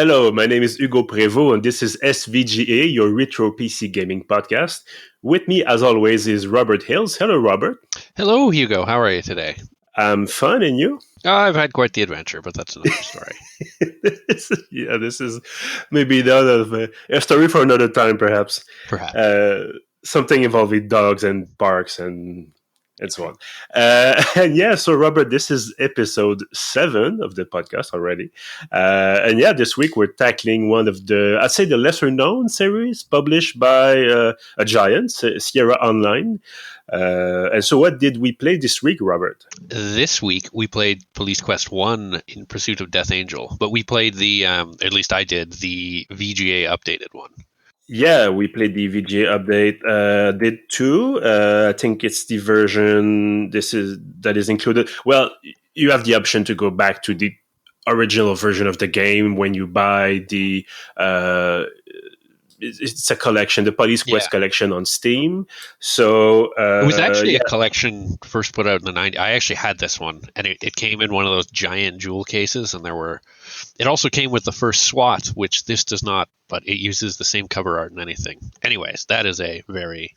Hello, my name is Hugo Prévost, and this is SVGA, your retro PC gaming podcast. With me, as always, is Robert Hills. Hello, Robert. Hello, Hugo. How are you today? I'm fine, and you? I've had quite the adventure, but that's another story. This is maybe a story for another time, perhaps. Perhaps. Something involving dogs and barks and so on. So Robert, this is episode 7 of the podcast already. This week we're tackling one of I'd say the lesser known series published by a giant, Sierra Online. And so what did we play this week, Robert? This week we played Police Quest 1 in Pursuit of Death Angel, but we played at least I did, the VGA updated one. Yeah, we played the VGA update. Did too. I think it's the version that is included. Well, you have the option to go back to the original version of the game when you buy the. It's a collection, the Police Quest collection on Steam. So it was actually a collection first put out in the 90s. I actually had this one, and it came in one of those giant jewel cases, and it also came with the first SWAT, which this does not, but it uses the same cover art and anything. Anyways, that is a very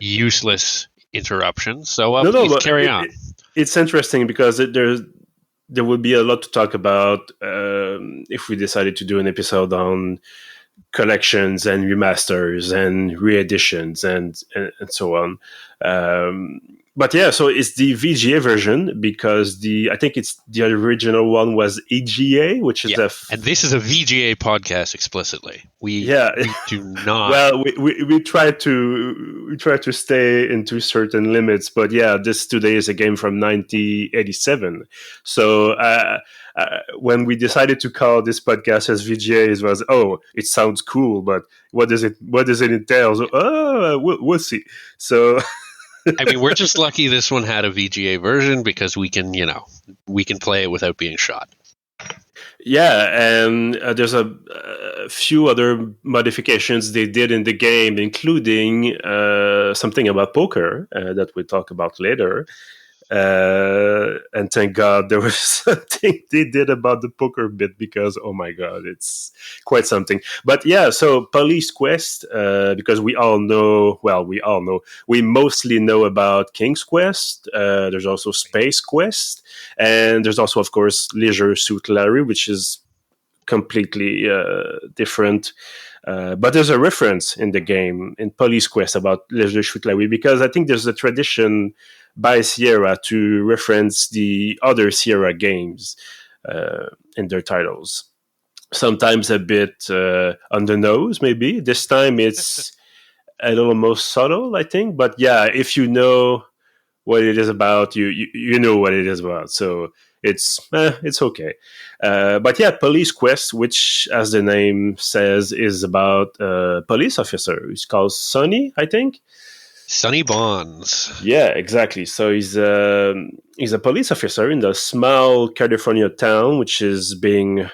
useless interruption. So please carry on. It's interesting because there will be a lot to talk about if we decided to do an episode on collections and remasters and re-editions and so on. So it's the VGA version because I think it's the original one was EGA, which is and this is a VGA podcast explicitly. We do not. Well, we try to stay into certain limits, but this today is a game from 1987. So when we decided to call this podcast as VGA, it was it sounds cool, but what does it entail? So, we'll see. So. I mean, we're just lucky this one had a VGA version because we can play it without being shot. Yeah, and there's a few other modifications they did in the game, including something about poker that we'll talk about later. And thank God there was something they did about the poker bit because, oh my God, it's quite something. But so Police Quest, because we mostly know about King's Quest. There's also Space Quest, and there's also, of course, Leisure Suit Larry, which is completely different. But there's a reference in the game, in Police Quest, about Leisure Suit Larry, because I think there's a tradition by Sierra to reference the other Sierra games in their titles. Sometimes a bit on the nose, maybe. This time it's a little more subtle, I think. But if you know what it is about, you know what it is about. So it's okay. But Police Quest, which, as the name says, is about a police officer who's called Sonny, I think. Sonny Bonds. Yeah, exactly. So he's a police officer in the small California town, which is being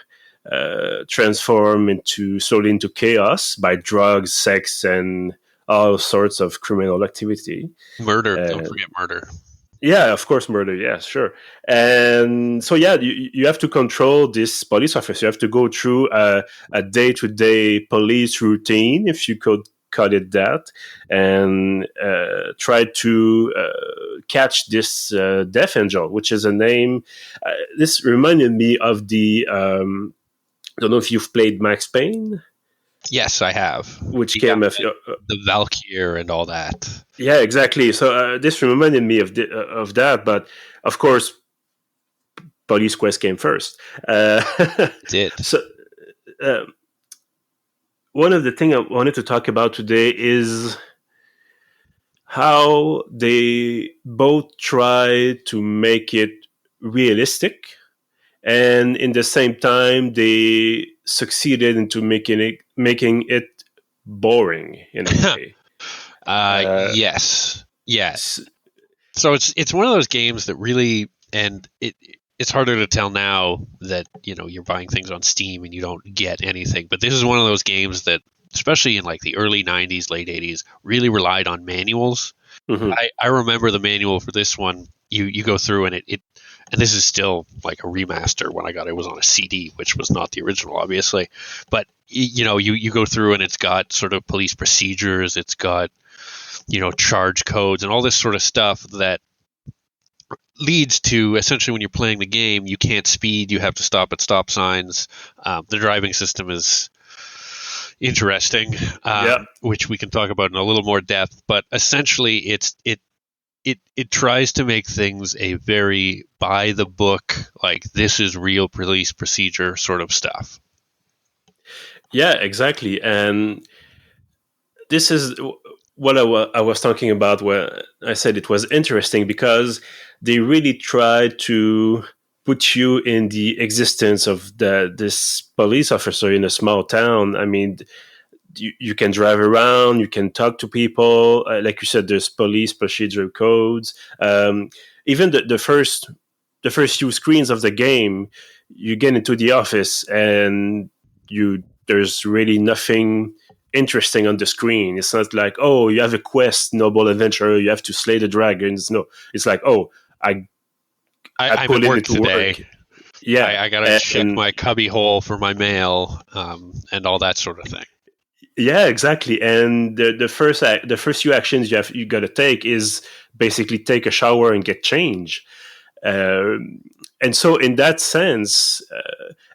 transformed slowly into chaos by drugs, sex, and all sorts of criminal activity. Murder. Don't forget murder. Yeah, of course, murder. Yeah, sure. And so, you have to control this police officer. You have to go through a day-to-day police routine, if you could call it that, and try to catch this Death Angel, which is a name. This reminded me of the. I don't know if you've played Max Payne. Yes, I have. Which came the Valkyr and all that. Yeah, exactly. So this reminded me of that, but of course, Police Quest came first. It did. So one of the things I wanted to talk about today is how they both try to make it realistic, and in the same time they succeeded into making it boring in a way. Yes. So it's one of those games that really, and it's harder to tell now that you're buying things on Steam and you don't get anything. But this is one of those games that, especially in like the early 90s, late 80s, really relied on manuals. Mm-hmm. I remember the manual for this one. You go through and and this is still like a remaster. When I got it was on a CD, which was not the original, obviously. But you go through and it's got sort of police procedures, it's got charge codes and all this sort of stuff that leads to essentially when you're playing the game, you can't speed, you have to stop at stop signs. The driving system is interesting, which we can talk about in a little more depth. But essentially, it tries to make things a very by the book, like this is real police procedure sort of stuff. Yeah, exactly. And this is what I was talking about when I said it was interesting, because they really tried to put you in the existence of this police officer in a small town. I mean, you can drive around, you can talk to people. Like you said, there's police procedure codes. Even the first few screens of the game, you get into the office and there's really nothing interesting on the screen. It's not like, oh, you have a quest, noble adventure, you have to slay the dragons. No, it's like, oh, I put in into today. Work. Yeah, I gotta check my cubby hole for my mail, and all that sort of thing. Yeah, exactly. And the first few actions you got to take is basically take a shower and get change. And so, in that sense,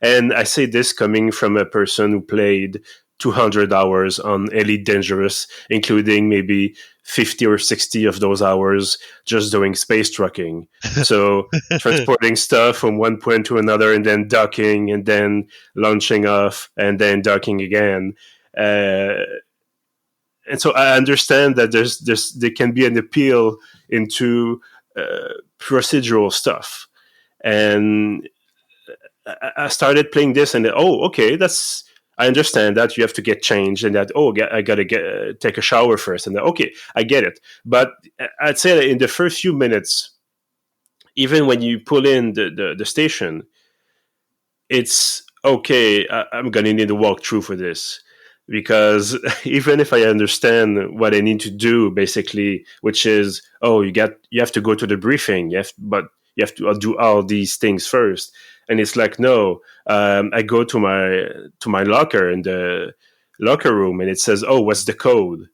and I say this coming from a person who played 200 hours on Elite Dangerous, including maybe 50 or 60 of those hours just doing space trucking. So transporting stuff from one point to another, and then docking, and then launching off, and then docking again. And so I understand that there can be an appeal into procedural stuff. And I started playing this, and okay, I understand that you have to get changed, and that I gotta take a shower first, and okay, I get it. But I'd say that in the first few minutes, even when you pull in the station, it's okay. I'm gonna need a walkthrough for this, because even if I understand what I need to do, basically, which is you have to go to the briefing, but you have to do all these things first. And it's like, no, I go to my locker in the locker room, and it says, oh, what's the code?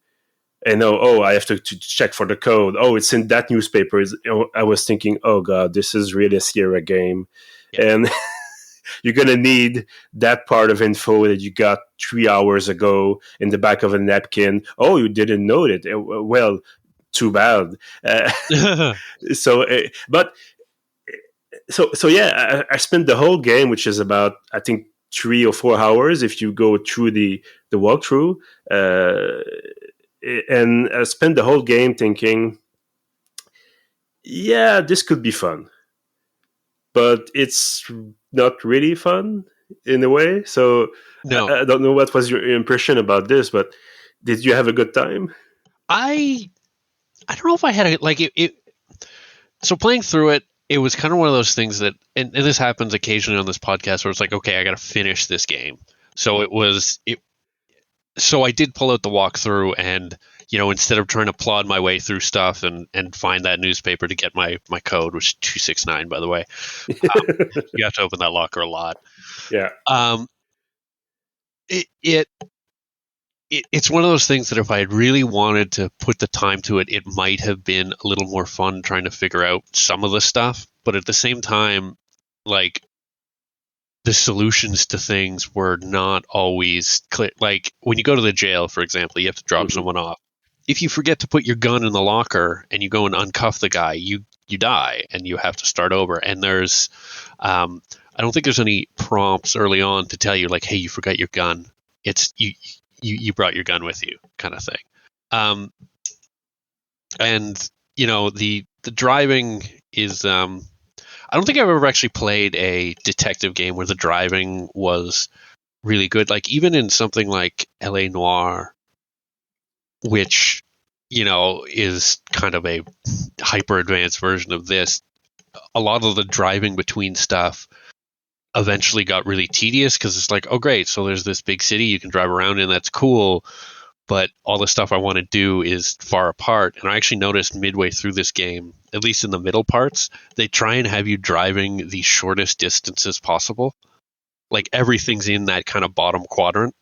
And I have to check for the code. Oh, it's in that newspaper. I was thinking, oh God, this is really a Sierra game. Yeah. And you're going to need that part of info that you got 3 hours ago in the back of a napkin. Oh, you didn't note it. Well, too bad. So yeah, I spent the whole game, which is about, I think, 3 or 4 hours if you go through the walkthrough. And I spent the whole game thinking, yeah, this could be fun. But it's not really fun in a way. So no. I don't know what was your impression about this, but did you have a good time? I don't know if I had it. So playing through it, it was kind of one of those things that, and this happens occasionally on this podcast, where it's like, okay, I got to finish this game. So so I did pull out the walkthrough, and instead of trying to plod my way through stuff and find that newspaper to get my code, which is 269, by the way, you have to open that locker a lot. Yeah. It's one of those things that if I had really wanted to put the time to it, it might have been a little more fun trying to figure out some of the stuff. But at the same time, like, the solutions to things were not always clear. Like, when you go to the jail, for example, you have to drop someone off. If you forget to put your gun in the locker and you go and uncuff the guy, you die and you have to start over. And there's, I don't think there's any prompts early on to tell you, like, hey, you forgot your gun. It's you brought your gun with you, kind of thing. And the driving is, I don't think I've ever actually played a detective game where the driving was really good. Like, even in something like LA Noire, which, is kind of a hyper advanced version of this, a lot of the driving between stuff eventually got really tedious, because it's like, oh, great, so there's this big city you can drive around in, that's cool. but all the stuff I want to do is far apart. And I actually noticed midway through this game, at least in the middle parts, they try and have you driving the shortest distances possible. Like everything's in that kind of bottom quadrant,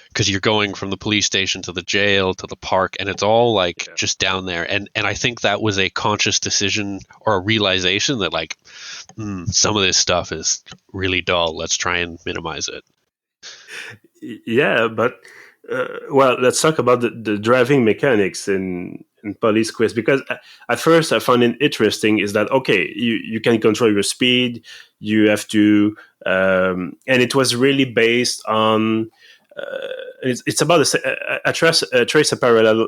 because you're going from the police station to the jail to the park, and it's all like just down there. And I think that was a conscious decision or a realization that like some of this stuff is really dull. Let's try and minimize it. Yeah, but well, let's talk about the driving mechanics in Police Quest, because at first I found it interesting is that okay, you can control your speed, you have to, and it was really based on. It's about a trace a parallel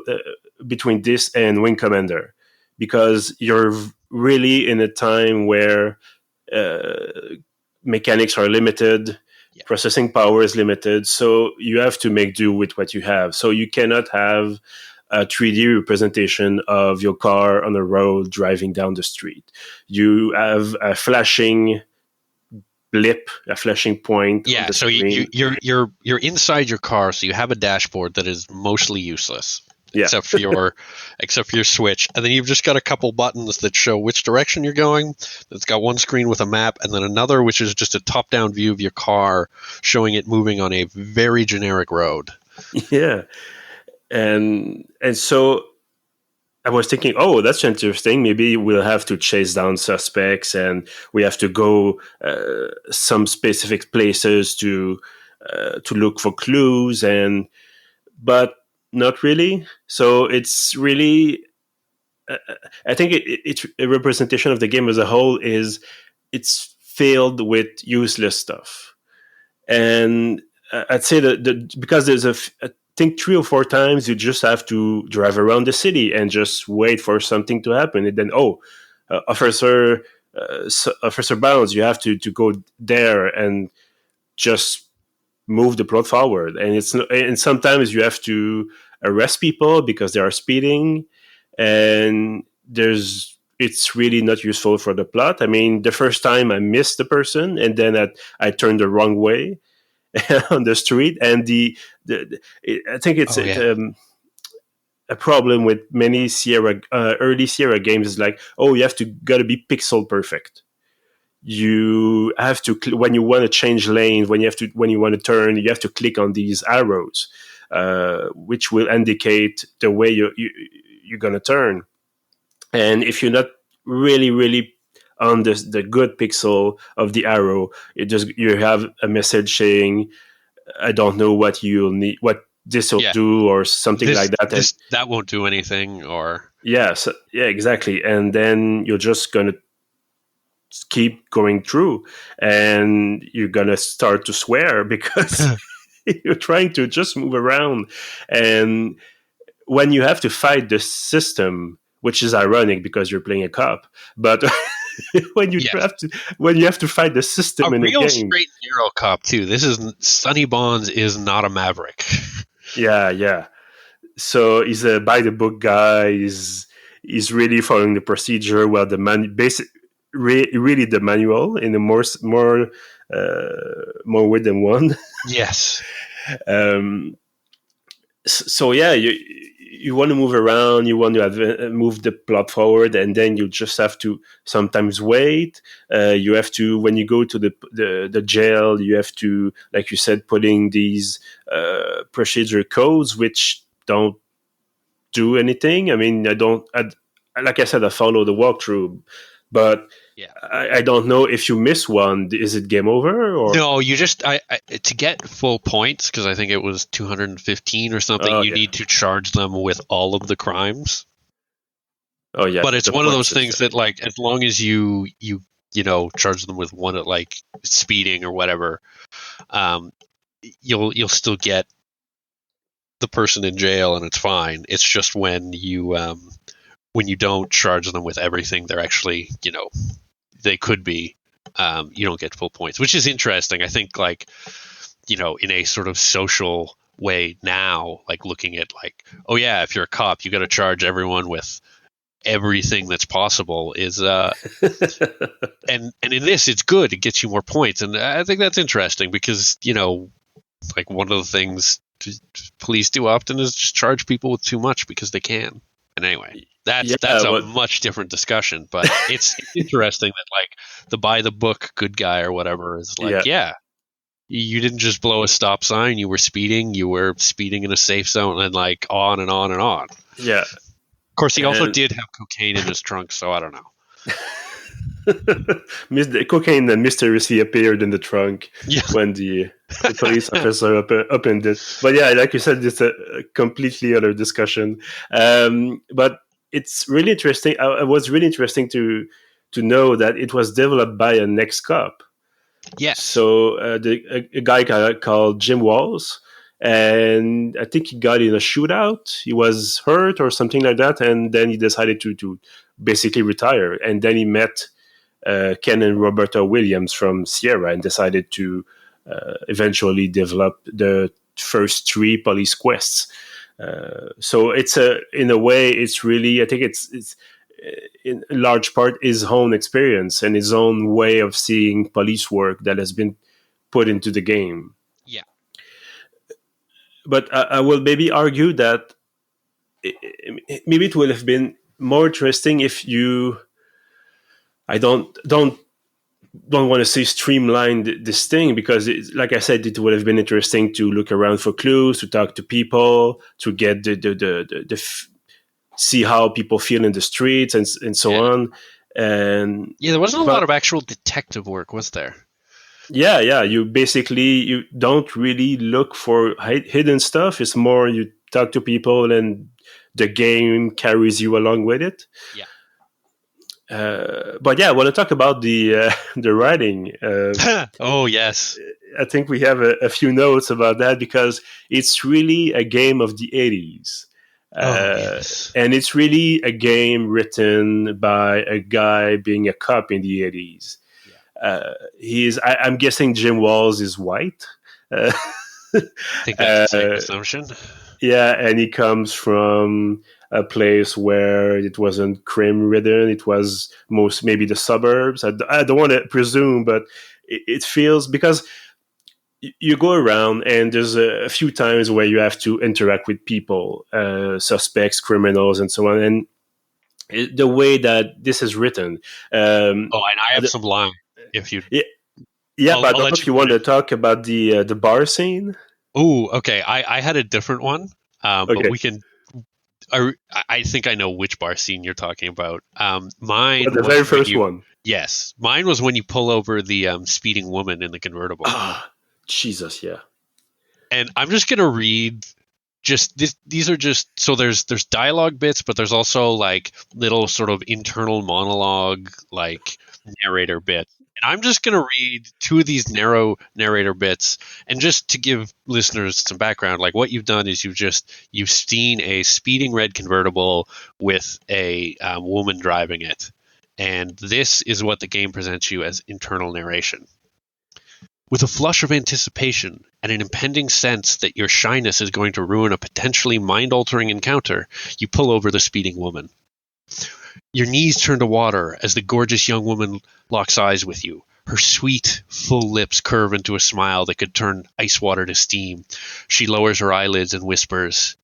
between this and Wing Commander, because you're really in a time where mechanics are limited, processing power is limited, so you have to make do with what you have. So you cannot have a 3D representation of your car on the road driving down the street. You have a flashing blip, a flashing point. Yeah, so you're inside your car, so you have a dashboard that is mostly useless. Yeah. except for your switch, and then you've just got a couple buttons that show which direction you're going. It's got one screen with a map, and then another which is just a top-down view of your car showing it moving on a very generic road. Yeah, and so I was thinking, oh, that's interesting. Maybe we'll have to chase down suspects, and we have to go some specific places to look for clues, but not really. So it's really, I think it's a representation of the game as a whole is it's filled with useless stuff. And I'd say that because there's I think 3 or 4 times you just have to drive around the city and just wait for something to happen. And then, officer Bounds, you have to go there and just move the plot forward. And sometimes you have to arrest people because they are speeding, and it's really not useful for the plot. I mean, the first time I missed the person, and then I turned the wrong way on the street, and I think it's a problem with many early Sierra games is like, oh, you got to be pixel perfect. You have to when you want to change lanes, when you want to turn, you have to click on these arrows, which will indicate the way you're gonna turn. And if you're not really on the good pixel of the arrow, you have a message saying, I don't know what you'll need, what this will do, or something like that. That won't do anything, or yeah, exactly. And then you're just gonna keep going through, and you're gonna start to swear because you're trying to just move around. And when you have to fight the system, which is ironic because you're playing a cop, but when you have to fight the system in a game, straight and narrow cop too. Sonny Bonds is not a maverick. Yeah. So he's a by the book guy. He's really following the procedure. Well, really the manual in a more way than one. Yes. So yeah, you want to move around, you want to move the plot forward, and then you just have to sometimes wait. You have to, when you go to the jail, you have to, like you said, put in these procedure codes which don't do anything. I mean, like I said, I follow the walkthrough, but I don't know if you miss one, is it game over? Or no, you just to get full points, because I think it was 215 or something. You need to charge them with all of the crimes. Oh yeah, but it's one of those things that, like, as long as you charge them with one at like speeding or whatever, you'll still get the person in jail, and it's fine. It's just when you don't charge them with everything, they're actually they could be, you don't get full points, which is interesting. I think, like, in a sort of social way now, like looking at like, oh yeah, if you're a cop, you got to charge everyone with everything that's possible is, and in this, it's good. It gets you more points. And I think that's interesting because, like, one of the things police do often is just charge people with too much because they can. And anyway, that's a much different discussion. But it's interesting that like the by the book good guy or whatever is like, you didn't just blow a stop sign. You were speeding. You were speeding in a safe zone, and like on and on and on. Yeah. Of course, he also did have cocaine in his trunk, so I don't know. The cocaine that mysteriously appeared in the trunk when the police officer opened it. But yeah, like you said, it's a completely other discussion. But it's really interesting. It was really interesting to know that it was developed by an ex-cop. Yes. So a guy called Jim Walls, and I think he got in a shootout. He was hurt or something like that, and then he decided to basically retire. And then he met Ken and Roberta Williams from Sierra and decided to eventually develop the first 3 police quests. So it's in a way, it's really, I think it's in large part his own experience and his own way of seeing police work that has been put into the game. Yeah. But I will maybe argue that maybe it would have been more interesting if you, I don't want to say streamline this thing, because like I said, it would have been interesting to look around for clues, to talk to people, to get see how people feel in the streets and so on. And there wasn't a lot of actual detective work, was there? Yeah. You don't really look for hidden stuff. It's more you talk to people and the game carries you along with it. Yeah. But yeah, I want to talk about the writing. Oh yes, I think we have a few notes about that, because it's really a game of the 80s. Yes. And it's really a game written by a guy being a cop in the 80s. Yeah. I'm guessing Jim Walls is white. I think that's the same assumption. Yeah, and he comes from a place where it wasn't crime-ridden. It was maybe the suburbs. I don't want to presume, but it feels, because you go around and there's a few times where you have to interact with people, suspects, criminals, and so on. And the way that this is written. And I have some line. If you, but I don't know if you want to talk about the bar scene. Oh, okay. I had a different one, but we can. I think I know which bar scene you're talking about. Mine, the very first one. Yes, mine was when you pull over the speeding woman in the convertible. Jesus, yeah. And I'm just gonna read. These are just, so there's dialogue bits, but there's also like little sort of internal monologue, like narrator bit. And I'm just going to read 2 of these narrow narrator bits, and just to give listeners some background, like what you've done is you've seen a speeding red convertible with a woman driving it. And this is what the game presents you as internal narration. With a flush of anticipation and an impending sense that your shyness is going to ruin a potentially mind-altering encounter, you pull over the speeding woman. Your knees turn to water as the gorgeous young woman locks eyes with you. Her sweet, full lips curve into a smile that could turn ice water to steam. She lowers her eyelids and whispers,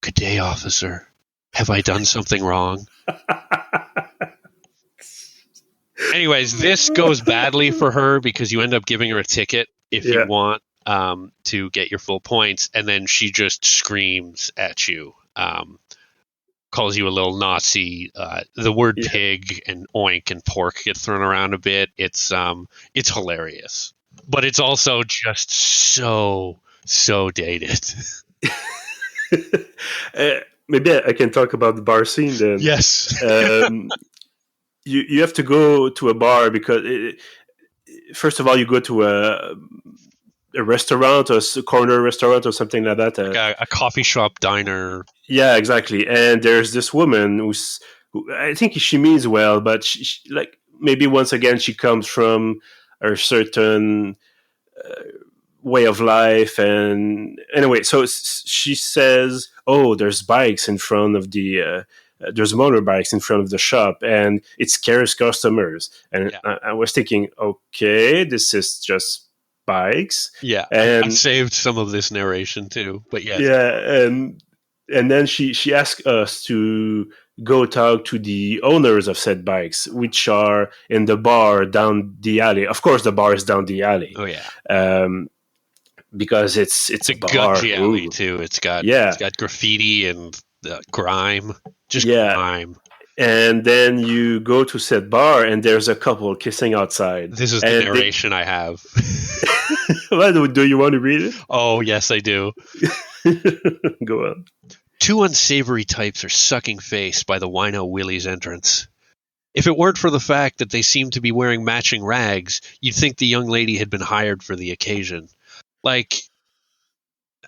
"Good day, officer. Have I done something wrong?" Anyways, this goes badly for her because you end up giving her a ticket if you want to get your full points, and then she just screams at you. Calls you a little Nazi. The word pig and oink and pork get thrown around a bit. It's hilarious, but it's also just so dated. Maybe I can talk about the bar scene then. Yes. You have to go to a bar because first of all you go to a restaurant or a corner restaurant or something like that. Like a coffee shop diner. Yeah, exactly. And there's this woman who I think she means well, but she like maybe once again she comes from a certain way of life. And anyway, so she says, "Oh, there's bikes in front of the." There's motorbikes in front of the shop, and it scares customers. And I was thinking, okay, this is just bikes. Yeah, I And saved some of this narration too, but yes. yeah, and then she asked us to go talk to the owners of said bikes, which are in the bar down the alley. Of course, the bar is down the alley, Oh yeah, because it's it's a a bar. gungy alley Ooh. too. It's Yeah, got graffiti and grime, just yeah. grime. And then you go to said bar, and there's a couple kissing outside, This is the and they. narration I have. What, do you want to read Oh yes, I do. it? Go on. Two unsavory types are sucking face by the Wino Willie's entrance. If it weren't for the fact that they seemed to be wearing matching rags, you'd think the young lady had been hired for the occasion. Like,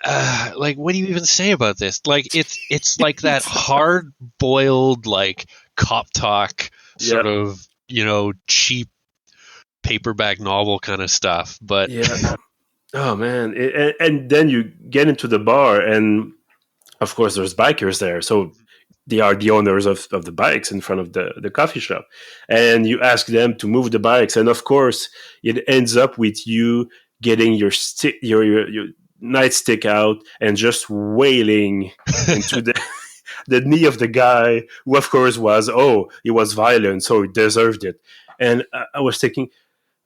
what do you even say about this? Like, it's like that hard boiled like cop talk sort Yeah. of cheap paperback novel kind of stuff. But Yeah. Oh man! And then you get into the bar, and of course there's bikers there, so they are the owners of the bikes in front of the coffee shop, and you ask them to move the bikes, and of course it ends up with you getting your stick, your nightstick out, and just wailing into the knee of the guy, who of course he was violent, so he deserved it. And I was thinking,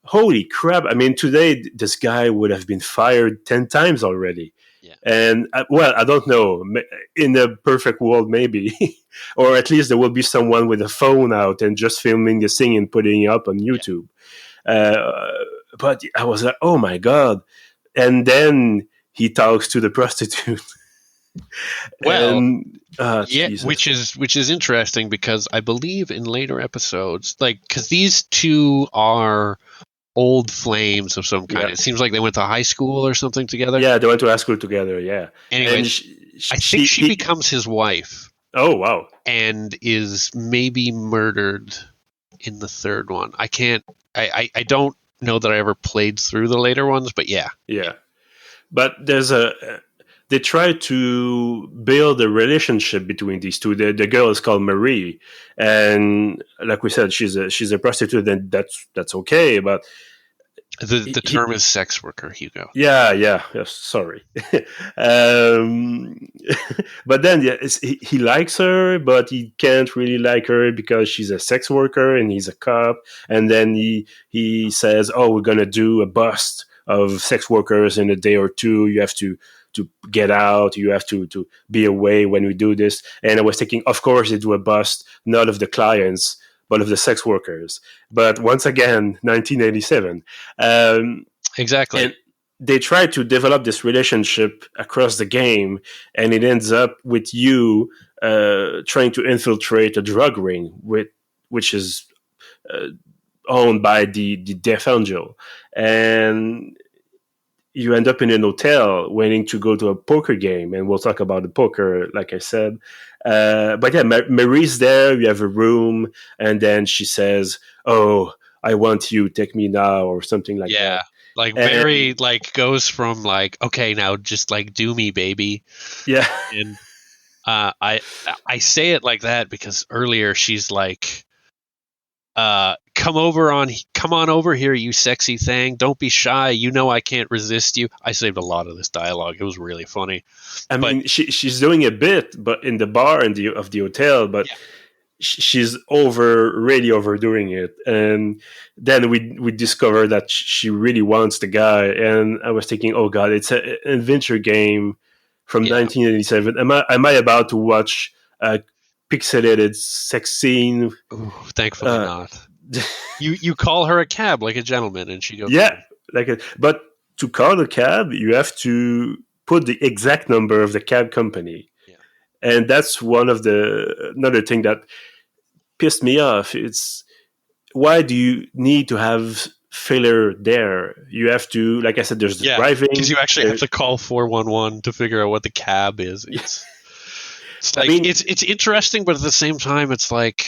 holy crap! I mean, today this guy would have been fired 10 times already. yeah, And well, I don't know. In a perfect world, maybe, or at least there will be someone with a phone out and just filming the thing and putting it up on yeah. YouTube. Uh, but I was like, oh my god! And then he talks to the prostitute. Well, And yeah, Jesus. which is interesting because I believe in later episodes, like because these two are old flames of some kind. Yeah. It seems like they went to high school or something together. Yeah, they went to high school together. Yeah. Anyway, And I think she becomes his wife oh wow. and is maybe murdered in the third one. I can't. I don't know that I ever played through the later ones, but yeah. Yeah. But they try to build a relationship between these two. The girl is called Marie, and like we said, she's a prostitute, and that's okay. But The term is sex worker, Hugo. yeah, sorry. um, but then he likes her, but he can't really like her because she's a sex worker and he's a cop. And then he says, "Oh, we're gonna do a bust of sex workers in a day or two. You have to get out. You have to be away when we do this." And I was thinking, of course, it will bust not of the clients, but of the sex workers. But once again, 1987. Exactly. And they try to develop this relationship across the game, and it ends up with you trying to infiltrate a drug ring, which is owned by the Death Angel. And you end up in an hotel waiting to go to a poker game, and we'll talk about the poker, like I said. But yeah, Marie's there. You have a room, and then she says, "Oh, I want you. Take me now," or something like yeah. that. Like Mary, like goes from like, okay, now just like do me, baby. Yeah, And I say it like that because earlier she's like, come on over here, you sexy thing. Don't be shy. You know I can't resist you. I saved a lot of this dialogue. It was really funny. I mean, she's doing a bit, but in the bar of the hotel, but. Yeah. She's really overdoing it, and then we discover that she really wants the guy. And I was thinking, oh god, it's an adventure game from 1987. Am I about to watch a pixelated sex scene? Ooh, thankfully not. You call her a cab like a gentleman, and she goes, yeah, but to call a cab, you have to put the exact number of the cab company. And that's another thing that pissed me off. It's, why do you need to have filler there? You have to, like I said, there's the driving. Because you actually have to call 411 to figure out what the cab is. It's like, I mean, it's interesting, but at the same time, it's like,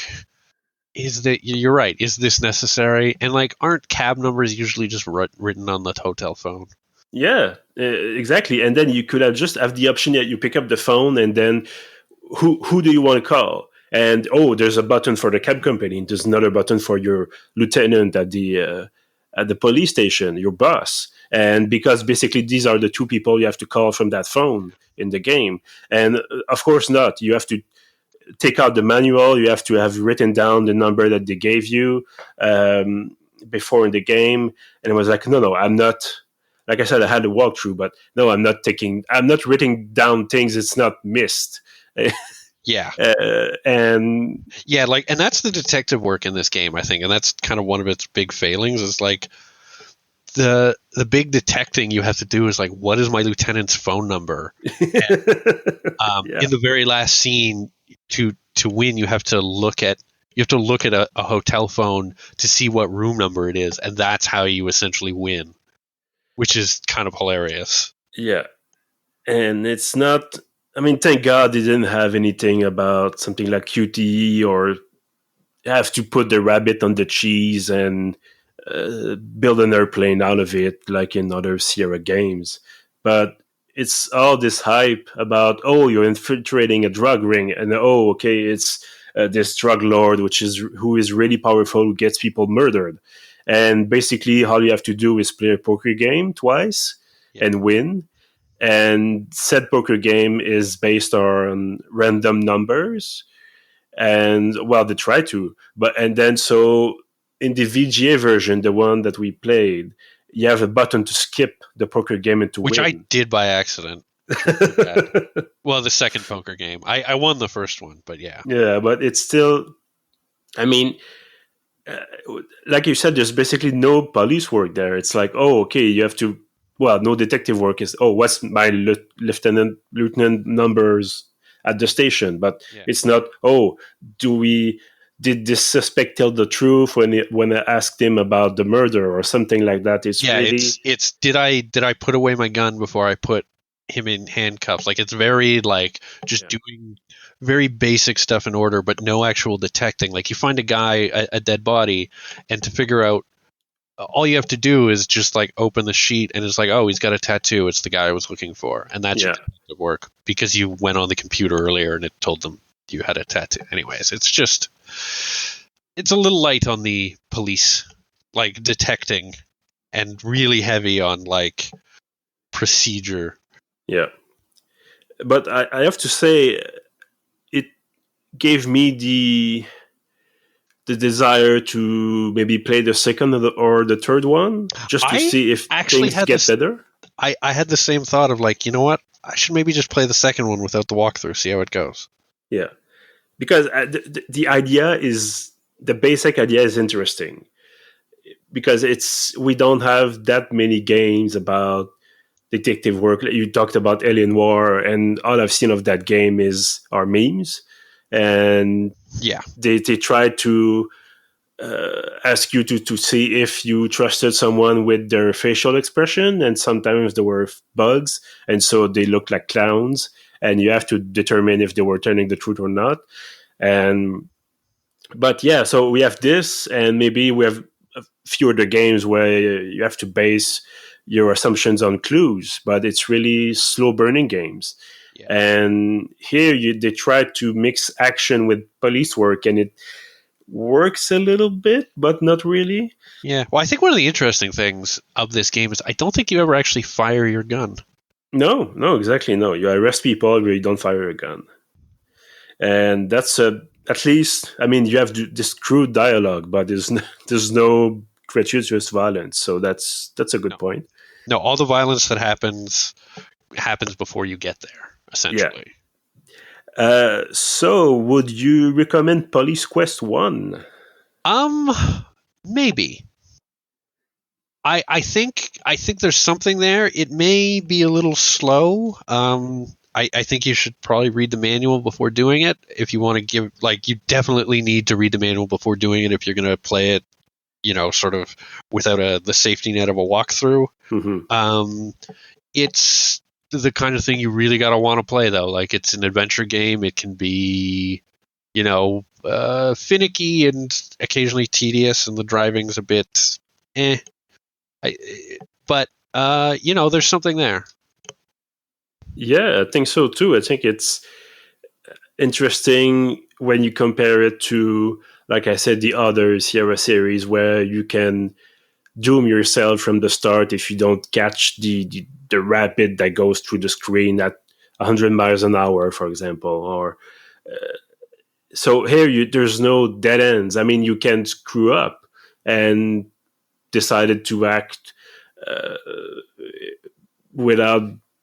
you're right. Is this necessary? And like, aren't cab numbers usually just written on the hotel phone? Yeah, exactly. And then you could have the option that you pick up the phone, and then who do you want to call? And there's a button for the cab company. There's another button for your lieutenant at the police station, your boss. And because basically these are the two people you have to call from that phone in the game. And of course not. You have to take out the manual. You have to have written down the number that they gave you before in the game. And it was like, no, I'm not. Like I said, I had a walkthrough, but no, I'm not writing down things. It's not missed. Yeah. And yeah, like, and that's the detective work in this game, I think, and that's kind of one of its big failings. Is like the big detecting you have to do is like, what is my lieutenant's phone number? And, in the very last scene, to win, you have to look at a hotel phone to see what room number it is, and that's how you essentially win, which is kind of hilarious. Yeah, and it's not. I mean, thank God they didn't have anything about something like QTE or have to put the rabbit on the cheese and build an airplane out of it, like in other Sierra games. But it's all this hype about, oh, you're infiltrating a drug ring, and oh, okay, it's this drug lord, who is really powerful, who gets people murdered. And basically, all you have to do is play a poker game twice and win. And said poker game is based on random numbers, and well, they try to, and then so in the VGA version, the one that we played, you have a button to skip the poker game and to which win. I did by accident. Well, the second poker game, I won the first one, but yeah, but it's still, I mean, like you said, there's basically no police work there. It's like, oh, okay, you have to, well, no detective work is, oh, what's my lieutenant numbers at the station? But it's not, oh, did this suspect tell the truth when I asked him about the murder or something like that? It's really, it's did I put away my gun before I put him in handcuffs? Like, it's very like just doing very basic stuff in order, but no actual detecting. Like, you find a guy, a dead body, and to figure out, all you have to do is just like open the sheet and it's like, oh, he's got a tattoo. It's the guy I was looking for. And that's your detective work because you went on the computer earlier and it told them you had a tattoo. Anyways, it's a little light on the police, like detecting, and really heavy on like procedure. Yeah. But I have to say, it gave me the desire to maybe play the second or the third one just to see if things get better. I had the same thought of like, you know what? I should maybe just play the second one without the walkthrough, see how it goes. Yeah. Because the idea is, the basic idea is interesting. Because we don't have that many games about detective work. You talked about Alien War, and all I've seen of that game are memes. And they try to ask you to see if you trusted someone with their facial expression, and sometimes there were bugs, and so they look like clowns, and you have to determine if they were telling the truth or not. But yeah, so we have this, and maybe we have a few other games where you have to base your assumptions on clues, but it's really slow burning games. And here they try to mix action with police work, and it works a little bit, but not really. Yeah. Well, I think one of the interesting things of this game is I don't think you ever actually fire your gun. No, exactly. No, you arrest people, but you don't fire a gun. And that's at least, I mean, you have this crude dialogue, but there's no gratuitous violence. So that's a good point. No, all the violence that happens before you get there, essentially. Yeah. So would you recommend Police Quest 1? Maybe. I think there's something there. It may be a little slow. I think you should probably read the manual before doing it. If you want to give, like, you definitely need to read the manual before doing it if you're going to play it, sort of without the safety net of a walkthrough. Mm-hmm. It's the kind of thing you really got to want to play, though. Like, it's an adventure game. It can be, finicky and occasionally tedious, and the driving's a bit but there's something there. Yeah, I think so too. I think it's interesting when you compare it to, like I said, the other Sierra series, where you can doom yourself from the start if you don't catch the rapid that goes through the screen at 100 miles an hour, for example. Or so here, there's no dead ends. I mean, you can screw up and decided to act without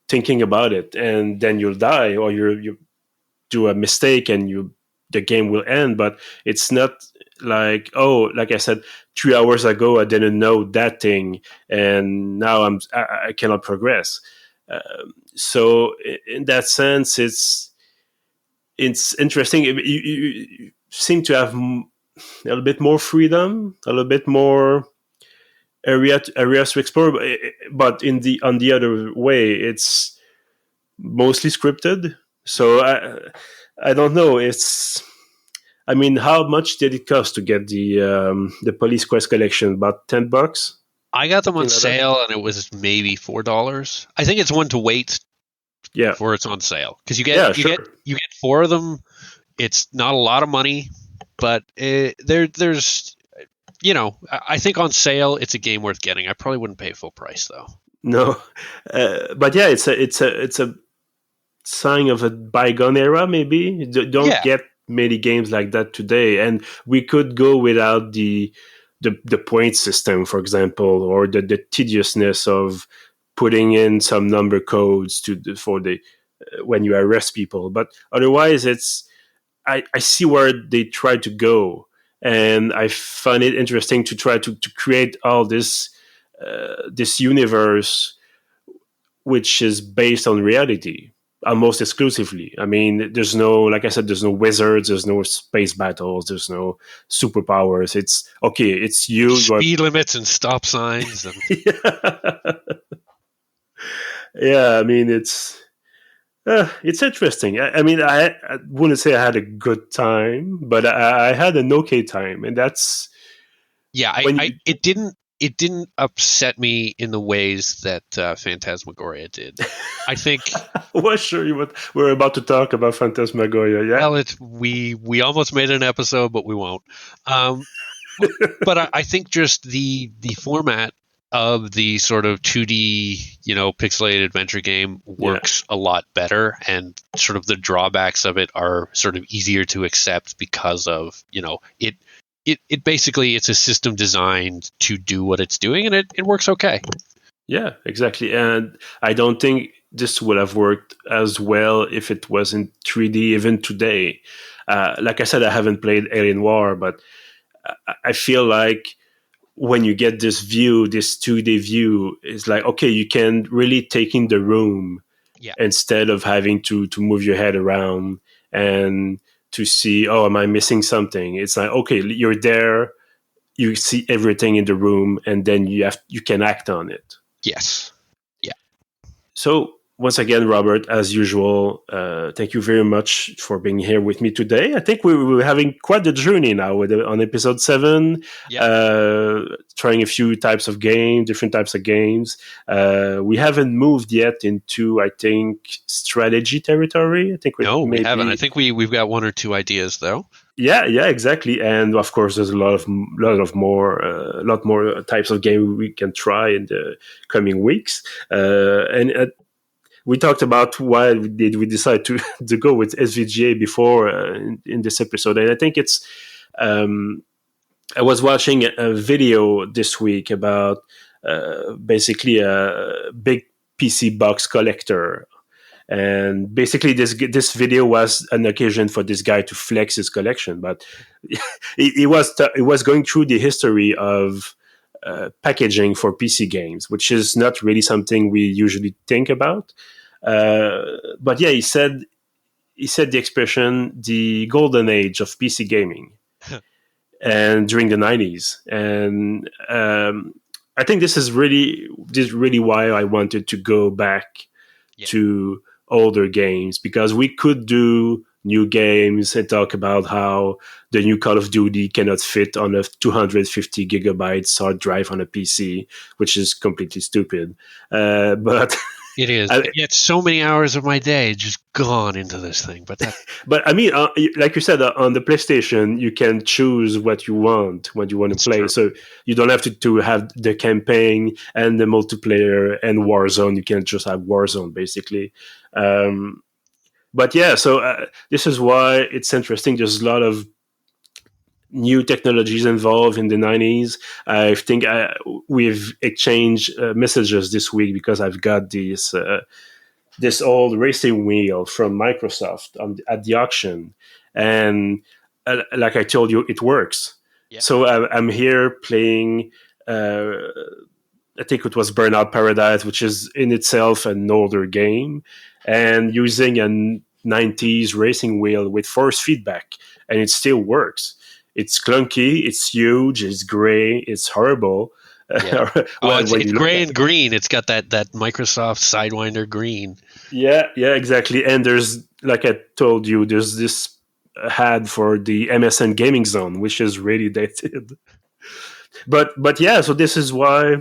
thinking about it, and then you'll die, or you do a mistake and the game will end. But it's not like, oh, like I said, 3 hours ago I didn't know that thing, and now I cannot progress. So in that sense, it's interesting. You seem to have a little bit more freedom, a little bit more areas to explore, but on the other way, it's mostly scripted. So I don't know. I mean, how much did it cost to get the Police Quest collection? About $10. I got them on Something like sale, and it was maybe $4. I think it's one to wait Yeah, before it's on sale, because you yeah, get sure. you get 4 of them. It's not a lot of money, but there's I think on sale it's a game worth getting. I probably wouldn't pay full price though. No, but yeah, it's a sign of a bygone era. Maybe don't Yeah. get many games like that today, and we could go without the point system, for example, or the tediousness of putting in some number codes for the when you arrest people. But otherwise, I see where they try to go, and I find it interesting to try to create all this universe which is based on reality almost exclusively. I mean, there's no, like I said, there's no wizards, there's no space battles, there's no superpowers. It's okay, it's you. Speed limits and stop signs. And Yeah, I mean, it's interesting. I mean, I wouldn't say I had a good time, but I had an okay time, and that's yeah, it didn't upset me in the ways that Phantasmagoria did. I think. Well, sure, we're about to talk about Phantasmagoria. Yeah. Well, we almost made an episode, but we won't. But I think just the format of the sort of 2D, pixelated adventure game works a lot better, and sort of the drawbacks of it are sort of easier to accept because of, it basically, it's a system designed to do what it's doing, and it works okay. Yeah, exactly. And I don't think this would have worked as well if it was in 3D even today. Like I said, I haven't played Alien War, but I feel like when you get this view, this 2D view, it's like, okay, you can really take in the room instead of having to move your head around and to see, oh, am I missing something? It's like, okay, you're there, you see everything in the room, and then you can act on it. Yes. Yeah. So once again, Robert, as usual, thank you very much for being here with me today. I think we're having quite a journey now on episode 7, trying a few different types of games. We haven't moved yet into, I think, strategy territory. I think we haven't. I think we've got 1 or 2 ideas though. Yeah, exactly. And of course, there's a lot more types of game we can try in the coming weeks. We talked about why did we decide to go with SVGA before in this episode, and I think it's. I was watching a video this week about basically a big PC box collector. And basically, this video was an occasion for this guy to flex his collection, but he was going through the history of packaging for PC games, which is not really something we usually think about. But yeah, he said the expression "the golden age of PC gaming," and during the 90s, and I think this is really why I wanted to go back to older games, because we could do new games and talk about how the new Call of Duty cannot fit on a 250 gigabytes hard drive on a PC, which is completely stupid. But It is. I, And yet so many hours of my day just gone into this thing. But that, but I mean, like you said, on the PlayStation, you can choose what you want to it's play. true. So you don't have to have the campaign and the multiplayer and Warzone. You can just have Warzone, basically. Um, but yeah, so this is why it's interesting. There's a lot of new technologies involved in the 90s. I think we've exchanged messages this week because I've got this old racing wheel from Microsoft at the auction, and like I told you, it works. Yeah. So I'm here playing. Uh, I think it was Burnout Paradise, which is in itself an older game, and using a 90s racing wheel with force feedback, and it still works. It's clunky, it's huge, it's gray, it's horrible. Yeah. Oh, Well, it's when it's you look gray at and green. It's got that Microsoft Sidewinder green. yeah, exactly. And there's, like I told you, there's this ad for the MSN Gaming Zone, which is really dated. But yeah, so this is why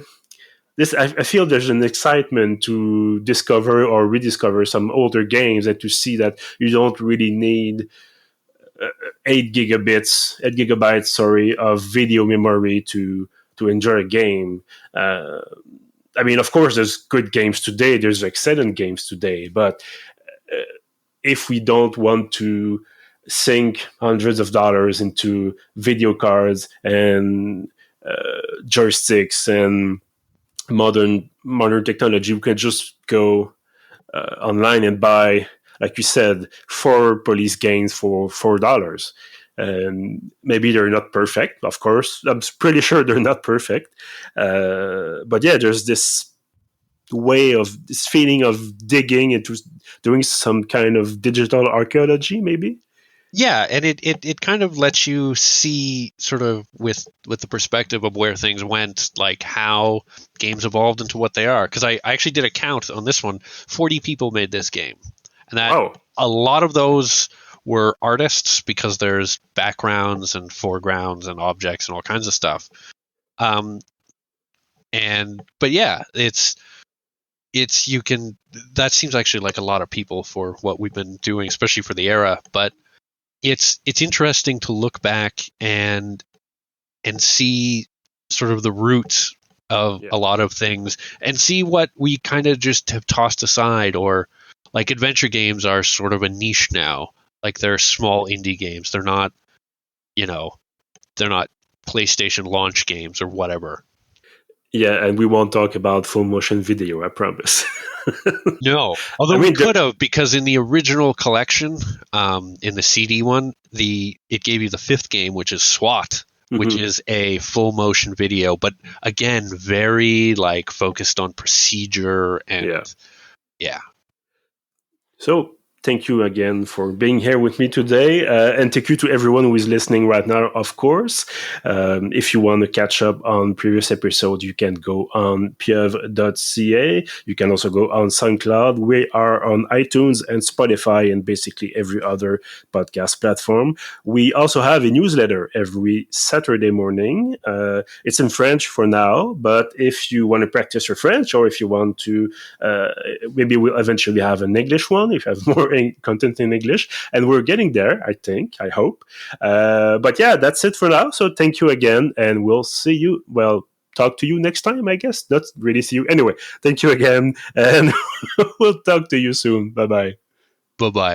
I feel there's an excitement to discover or rediscover some older games and to see that you don't really need 8 gigabytes, sorry, of video memory to enjoy a game. I mean, of course, there's good games today. There's excellent games today, but if we don't want to sink hundreds of dollars into video cards and joysticks and modern technology, we can just go online and buy, like you said, 4 police games for $4. And maybe they're not perfect, of course. I'm pretty sure they're not perfect. But yeah, there's this feeling of digging into doing some kind of digital archaeology, maybe. Yeah, and it kind of lets you see sort of with the perspective of where things went, like how games evolved into what they are. Because I actually did a count on this one. 40 people made this game, and that Wow. a lot of those were artists because there's backgrounds and foregrounds and objects and all kinds of stuff. But yeah, it's you can that seems actually like a lot of people for what we've been doing, especially for the era. But it's interesting to look back and see sort of the roots of Yeah. a lot of things and see what we kind of just have tossed aside, or like adventure games are sort of a niche now. Like they're small indie games. They're not, they're not PlayStation launch games or whatever. Yeah, and we won't talk about full motion video, I promise. No, although I we mean, could have, because in the original collection, in the CD one, it gave you the fifth game, which is SWAT, which is a full motion video, but again, very like focused on procedure and yeah. So thank you again for being here with me today. And thank you to everyone who is listening right now, of course. If you want to catch up on previous episodes, you can go on pieuvre.ca. You can also go on SoundCloud. We are on iTunes and Spotify and basically every other podcast platform. We also have a newsletter every Saturday morning. It's in French for now, but if you want to practice your French, or if you want to, maybe we'll eventually have an English one if you have more content in English, and we're getting there, I hope. But yeah, that's it for now. So thank you again, and we'll see you. Well, talk to you next time, I guess. Not really see you. Anyway, thank you again, and we'll talk to you soon. Bye bye. Bye bye.